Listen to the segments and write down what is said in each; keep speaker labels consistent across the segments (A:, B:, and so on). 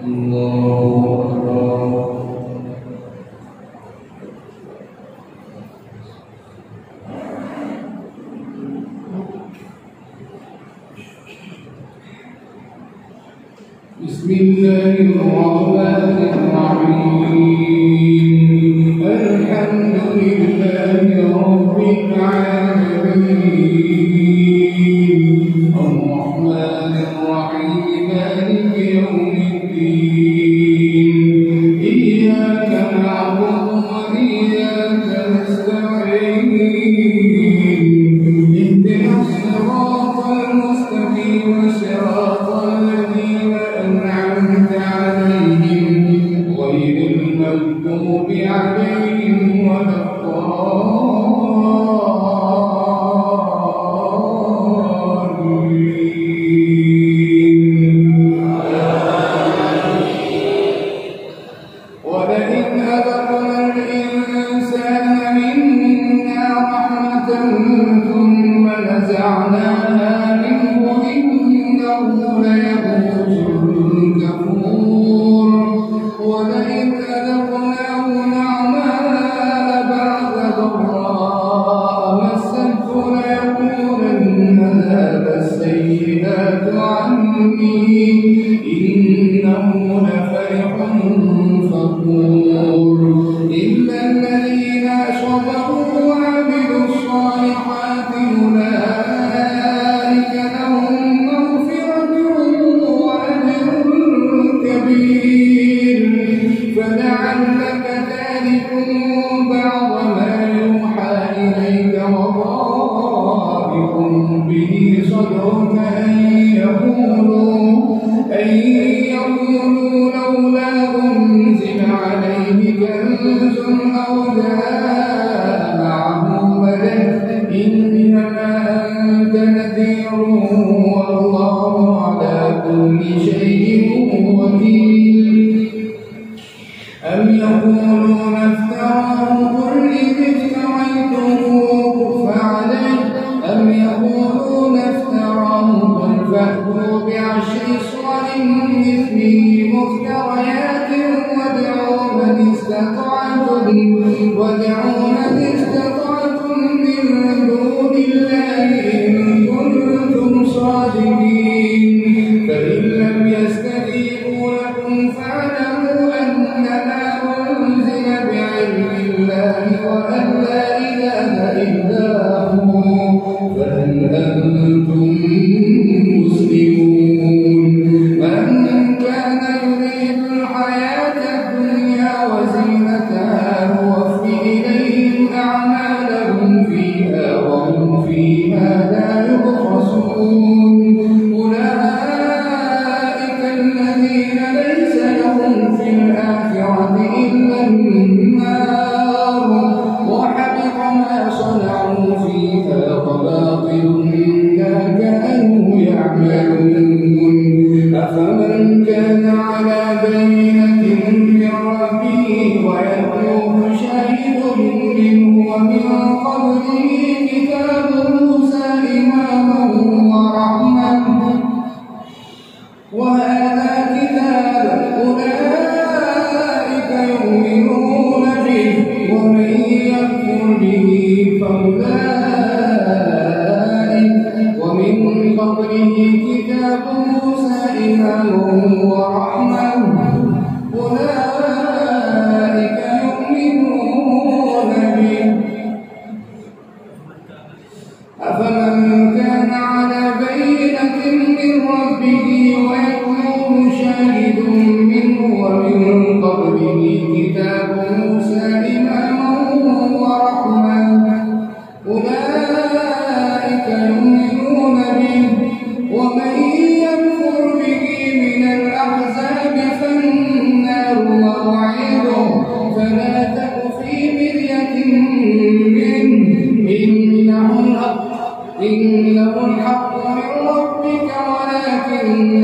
A: بسم الله الرحمن الرحيم الحمد لله رب العالمين الرحمن الرحيم مالك يوم الدين إياك نعبد وإياك نستعين اهدنا الصراط المستقيم صراط الذين أنعمت عليهم غير المغضوب عليهم ولا ولئن أذقنا الإنسان منا رحمة ثم نزعناها منه إنه ليئوس كفور ولئن أذقناه نعماء بعد ضراء مسته ليقولن ذهب السيئات عني إنه لفرح فخور إلا الذين صبروا وعملوا الصالحات أولئك لهم مغفرة وأجر كبير فلعلك تارك بعض ما يوحى إليك وضائق به صدرك أن يقولوا لولا أنزل عليه كنز أو جاء معه ملك إنما أنت نذير والله على كل شيء وكيل أم يقولون افتراه قل إن افتريته فعليه أم يقولون افتراه قل فأتوا بعشر صور مثله مفتريات وادعوا من استطعتم من دون الله إن كنتم صادقين فإن لم يستجيبوا لكم فاعلموا أنما أنزل بعلم الله وأن لا إله إلا هو فهل أنتم مسلمون من كان يريد الحياة الدنيا وزينتها نوفي إليهم أعمالهم فيها وهم فيها لا يبخسون أولئك الذين ليس لهم في الآخرة إلا النار وحبط ما صنعوا فيها وباطل ما كانوا يعملون أفمن كان على بينة من ربه ويتلوه شاهد منه ومن قبله كتاب موسى إماما ورحمة وهذا كتاب أولئك يؤمنون به ومن يكفر به فأولئك ومن قبله كتاب موسى إماما ورحمة أولئك يؤمنون به أفمن كان على بينة من ربه ويتلوه شاهد منه ومن قبله كتاب موسى إماما ورحمة أولئك يؤمنون به ومن يكفر به من الأحزاب فالنار موعده فلا تك في مرية منه إنه الحق من ربك ولكن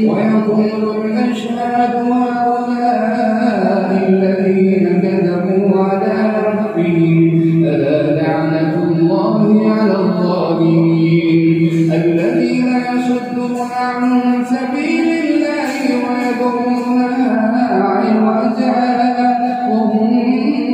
A: ويقول الأشهاد هؤلاء الذين كذبوا على ربهم ألا لعنة الله على الظالمين الذين يصدون عن سبيل الله ويبغونها عوجا وهم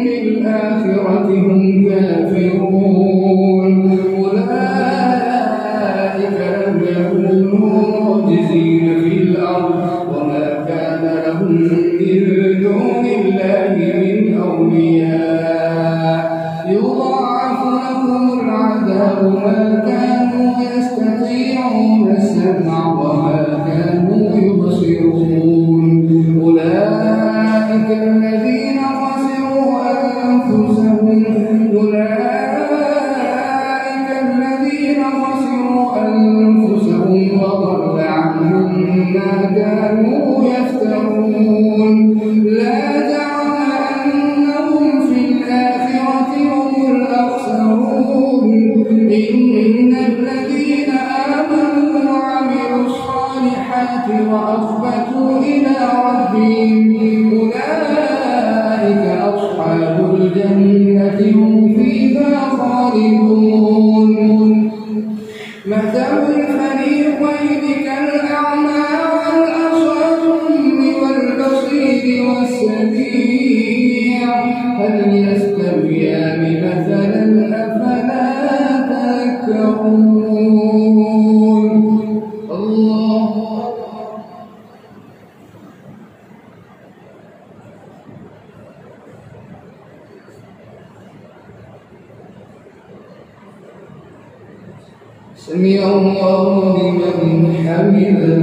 A: بالآخرة هم كافرون أولئك لم يكونوا معجزين في الأرض وما كان لهم من دون الله من أولياء يضاعف لهم العذاب ما كانوا يستطيعون السمع وما كانوا يبصرون أولئك الذين خسروا أنفسهم وضل عنهم ما كانوا يفترون لا جرم أنهم في الآخرة هم الأخسرون إن الذين آمنوا وعملوا الصالحات وأخبتوا إلى ربهم أولئك أصحاب الجنة هم فيها خالدون مثل الفريقين كالأعمى والأصم والبصير والسميع هل يستويان مثلا أفلا تذكرون الله سمع الله لمن حمده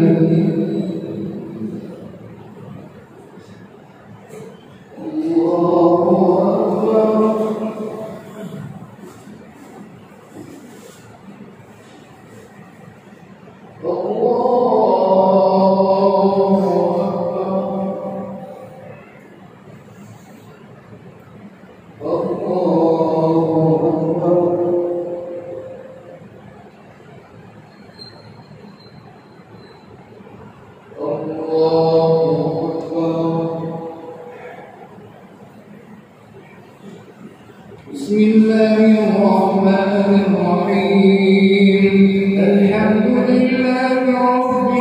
A: بسم الله الرحمن الرحيم الحمد لله رب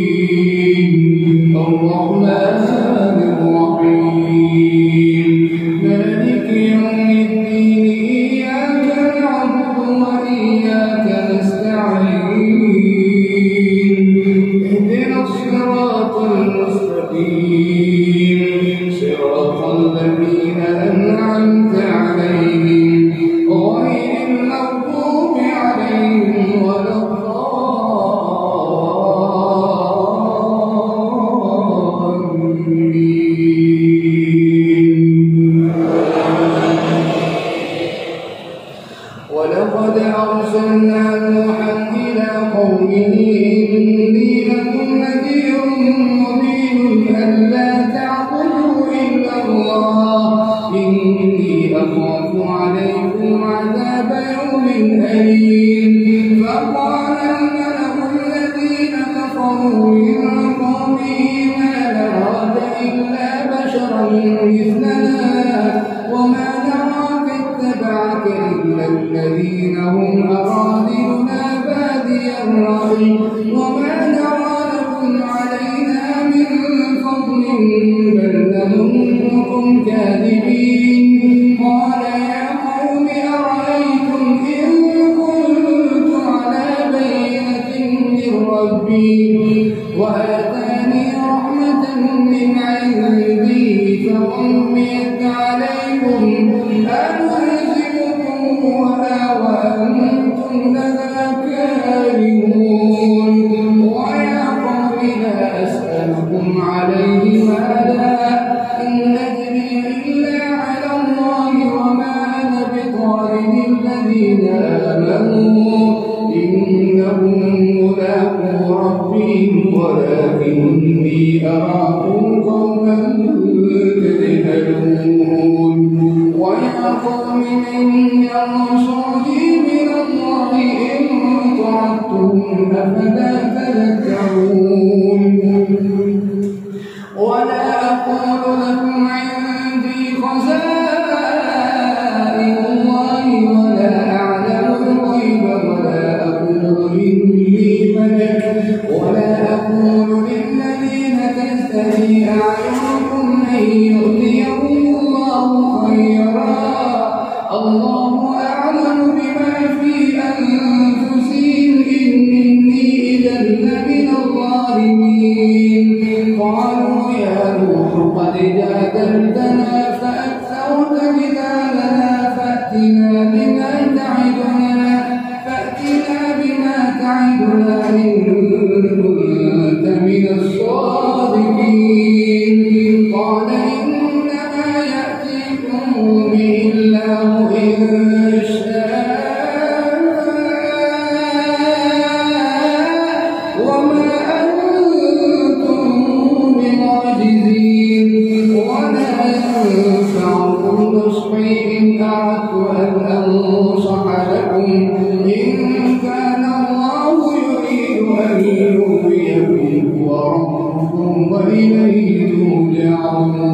A: العالمين الرحمن الرحيم مالك يوم الدين إياك نعبد وإياك نستعين اهدنا الصراط المستقيم صراط الذين أنعمت عليهم غير المغضوب عليهم ولا الضالين ولقد أرسلنا نوحا إلى قومه إني لكم نذير مبين ألا تعبدوا إلا الله إني أخاف عليكم عذاب يوم أليم فقال الملأ الذين كفروا من قومه ما نراك إلا بشرا مثلنا وما نراك اتبعك إلا الذين هم أراذلنا بادي الرأي وما نرى لكم علينا من فضل بل نظنكم كاذبين قال يا قوم أرأيتم إن كنت على بينة من ربي وآتاني رحمة من عندي فعميت عليكم أنلزمكموها وأنتم لها كارهون ويا قوم لا أسألكم عليه مالا إن أجري إلا على الله وما أنا بطارد الذين آمنوا إنهم ملاقو ربهم ولكني أراكم قوما تجهلون ويا قوم من ينصرني من الله إن طردتهم أفلا تذكرون ولا أقول لكم عندي خزائن الله ولا أعلم الغيب ولا أقول إني ملك ولا أقول للذين تزدري أعينكم أن يؤتيهم الله خيرا الله أعلم بما في أنفسهم إني إذا لمن الظالمين قالوا يا نوح قد جادلتنا فأكثرت جدالنا فأتنا بما تعدنا إن كنت من الصادقين قال إنما يأتيكم به الله إن شاء وما أنتم بمعجزين ولا ينفعكم نصحي إن أردت أن أنصح لكم إن كان الله يريد أن يغويكم وربكم وإليه ترجعون